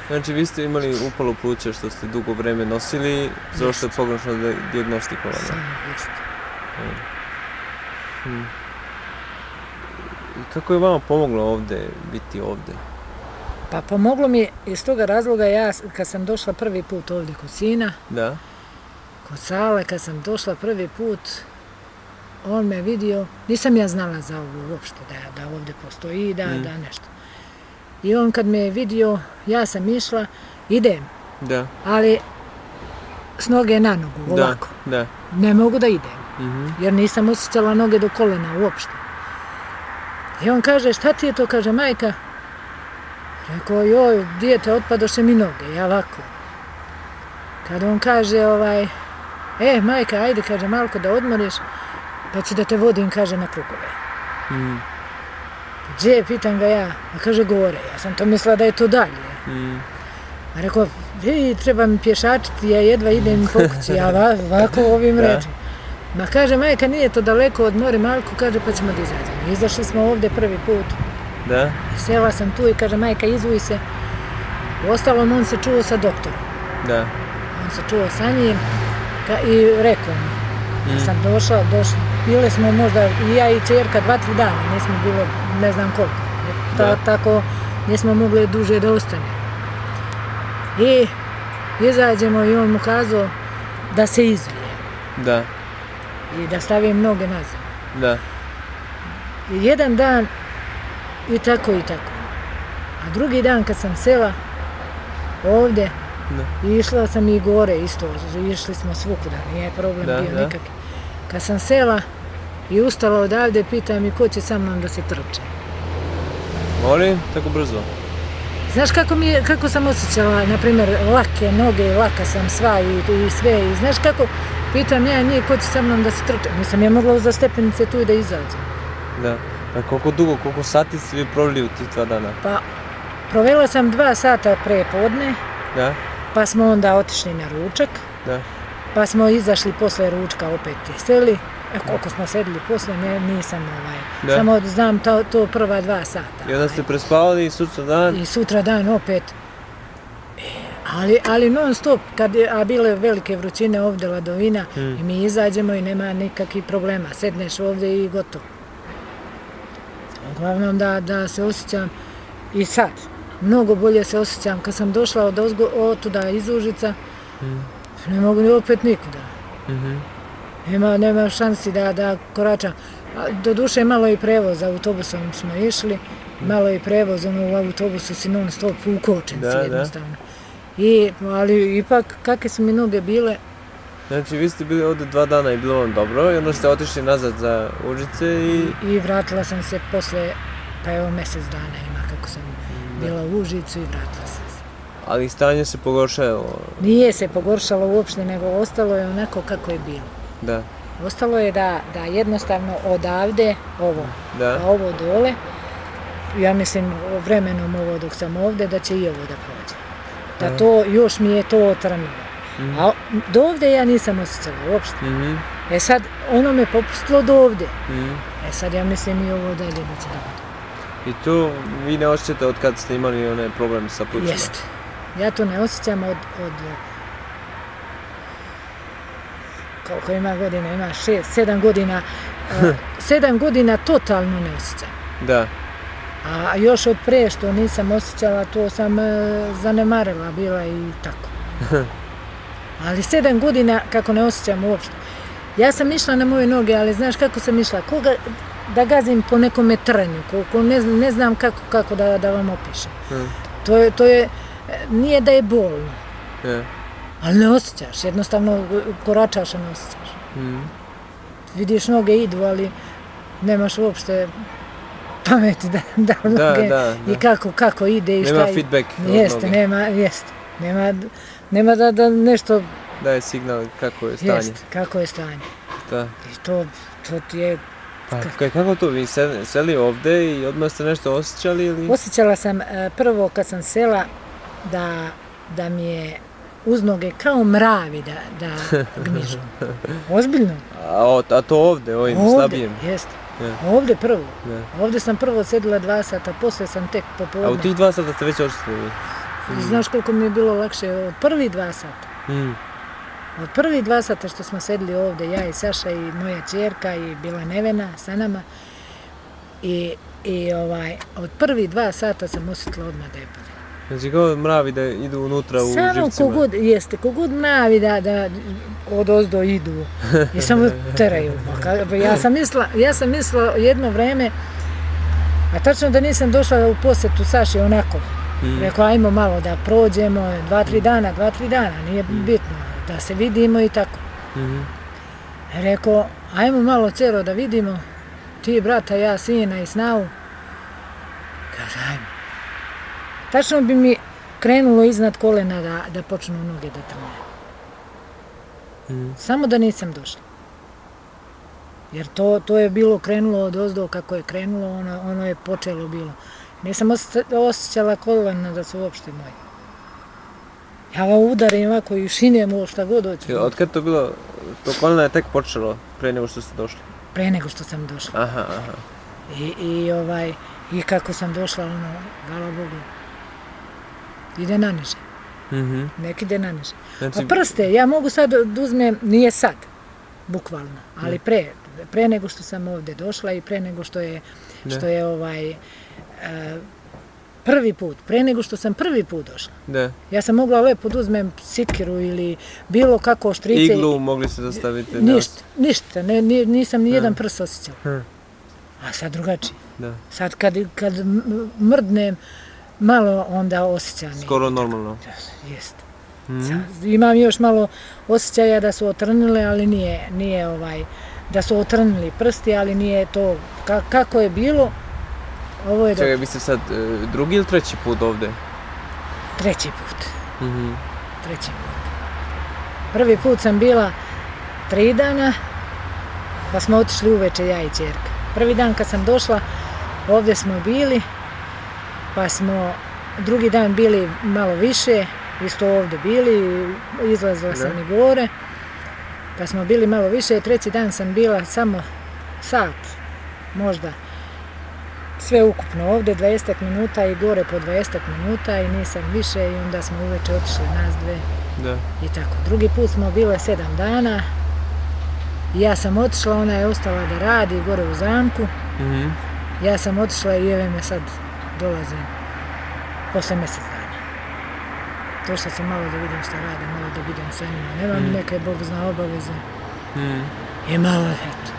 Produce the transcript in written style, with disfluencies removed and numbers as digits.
Znači, vi ste imali upalu pluća što ste dugo vreme nosili, zato što je pogrešno dijagnostikovano. Samo, jeste. I kako je vama pomoglo ovde, biti ovde? Pa pomoglo mi iz toga razloga, ja kad sam došla prvi put ovdje kod sina, Da? kod Sale, kad sam došla prvi put, on me vidio, nisam ja znala za ovo uopšte, da ovdje postoji, da nešto. I on kad me je vidio, ja sam išla, idem, ali s noge na nogu, ovako. Ne mogu da idem, jer nisam osjećala noge do kolena uopšte. I on kaže, šta ti je to, kaže majka? Rekao, joj, dijete, otpadoše mi noge, ja ovako. Kad on kaže, majka, ajde, kaže, malko da odmoriš, pa ću da te vodim, kaže, na krugove. Gdje, pitam ga ja, a kaže, gore, ja sam to mislila da je to dalje. A rekao, treba mi pješačiti, ja jedva idem po kući, ja ovako ovim rečima. Ma kaže, majka, nije to daleko, odmori malko, kaže, pa ćemo da izađemo. Izašli smo ovdje prvi put. Da? Sela sam tu i kaže, majka, izuj se. U ostalom, on se čuo sa doktorom. Da. On se čuo sa njim i rekao mi. Ja sam došla, bile smo možda i ja i čerka 2-3 dana, nismo bilo ne znam koliko. Tako nismo mogli duže da ostane. I izađemo i on mu kazao da se izvije. Da. I da stavim noge na zemlju. Da. I jedan dan i tako. A drugi dan kad sam sela ovdje, išla sam i gore isto, išli smo svukuda, nije problem bio nikakvi. Kad sam sela i ustala odavde, pita mi ko će sa mnom da se trče. Molim, tako brzo. Znaš kako sam osjećala, na primjer, lake noge, laka sam sva i sve. I znaš kako, pitam ja njih ko će sa mnom da se trče. Nisam ja mogla za stepenice tu i da izađem. Da. A koliko sati ste vi proveli u tih 2 dana? Pa, provela sam 2 sata pre podne. Da. Pa smo onda otišli na ručak. Da. Pa smo izašli posle ručka opet i seli. Koliko smo sedili posle, nisam samo znam to prva 2 sata. I onda ste prespavali i sutra dan? I sutra dan opet. Ali non stop, a bile velike vrućine ovdje, ladovina, i mi izađemo i nema nikakvih problema. Sedneš ovdje i gotovo. Uglavnom da se osjećam i sad. Mnogo bolje se osjećam. Kad sam došla od tuda iz Užica, ne mogu ni opet nikuda. Nema šansi da koračam. Doduše malo i prevoz, autobusom smo išli, malo i prevoz, u autobusu si non stop ukočen si jednostavno. Ali ipak, kakve su mi noge bile. Znači, vi ste bili ovdje 2 dana i bilo vam dobro i onda ste otišli nazad za Užice i vratila sam se posle, pa evo mjesec dana ima kako sam bila u Užicu i vratila sam se. Ali stanje se pogoršalo? Nije se pogoršalo uopšte, nego ostalo je onako kako je bilo. Da. Ostalo je da jednostavno odavde ovo, a ovo dole, ja mislim vremenom ovo dok sam ovde, da će i ovo da prođe. Da to, još mi je to otrnilo. A do ovde ja nisam osjećala uopšte. E sad, ono me popustilo do ovde. E sad ja mislim i ovo dalje da će da bude. I to vi ne osjećate od kad ste imali onaj problem sa plućima? Jeste. Ja to ne osjećam od koliko ima godina, ima 6, 7 godina, 7 godina totalno ne osjećam. Da. A još od pre što nisam osjećala, to sam zanemarila bila i tako. Ali 7 godina kako ne osjećam uopšte. Ja sam išla na moje noge, ali znaš kako sam išla? Da gazim po nekome trnju, ne znam kako da vam opišem. To je, nije da je bolno. Ali ne osjećaš, jednostavno koračaš, a ne osjećaš. Vidiš, noge idu, ali nemaš uopšte pameti da noge i kako ide i šta. Nema feedback od noge. Jeste, nema da nešto... Da je signal kako je stanje. Jeste, kako je stanje. Da. I to ti je... Kako to, vi seli ovde i odmah ste nešto osjećali ili? Osjećala sam prvo kad sam sela da mi je uz noge kao mravi da gmižu. Ozbiljno. A to ovde, ovim slabijem? Ovde, jeste. Ovde prvo. Ovde sam prvo sedila 2 sata, posle sam tek popodne. A u tih 2 sata ste već očistili? Znaš koliko mi je bilo lakše od prvih 2 sata. Od prvih 2 sata što smo sedili ovdje, ja i Saša i moja ćerka i bila Nevena sa nama. I od prvih 2 sata sam osjetila odmah da je bolje. Znači kao mravi da idu unutra u živcima? Samo kogod mravi da od ozdo idu i samo teraju. Ja sam mislila jedno vreme, a tačno da nisam došla u posjetu Saši onako. Rekao, ajmo malo da prođemo, 2-3 dana, nije bitno, da se vidimo i tako. Rekao, ajmo malo Cero da vidimo, ti brata, ja, sina i snavu. Kaže, ajmo. Tačno bi mi krenulo iznad kolena da počnu noge da trne. Samo da nisam došla. Jer to je bilo krenulo od ozdo kako je krenulo, ono je počelo bilo. Nisam osjećala kolena da su uopšte moji. Ja ga udarim ovako i šinem ovo šta god hoću. Od kada to bilo, to kolena je tek počelo pre nego što ste došli? Pre nego što sam došla. Aha. I kako sam došla, hvala Bogu, ide na niže. Nek ide na niže. A prste, ja mogu sad da uzmem, nije sad, bukvalno, ali pre nego što sam ovdje došla i pre nego što je prvi put, pre nego što sam prvi put došla. Ja sam mogla lepo da uzmem sitkiru ili bilo kako štrice. Iglu mogli se zastaviti? Ništa, nisam ni jedan prst osjećala. A sad drugačije. Sad kad mrdnem, malo onda osjećam. Skoro normalno. Jeste. Imam još malo osjećaja da su otrnile, ali nije da su otrnili prsti, ali nije to kako je bilo. Ovo je čekaj, vi ste sad drugi ili treći put ovdje? Treći put. Treći put. Prvi put sam bila 3 dana, pa smo otišli uveče ja i ćerka. Prvi dan kad sam došla, ovdje smo bili, pa smo drugi dan bili malo više, isto ovdje bili, izlazila sam i gore, pa smo bili malo više, treći dan sam bila samo sat, možda, sve ukupno ovdje 20 minuta i gore po 20 minuta i nisam više i onda smo uveče otišli nas dve i tako. Drugi put smo bile 7 dana i ja sam otišla, ona je ostala da radi gore u zamku. Ja sam otišla i evo me sad dolazim posle mjesec dana. Došla sam malo da vidim što radi, malo da vidim sa njima. Nemam neke, Bog zna, obaveze. I malo, eto.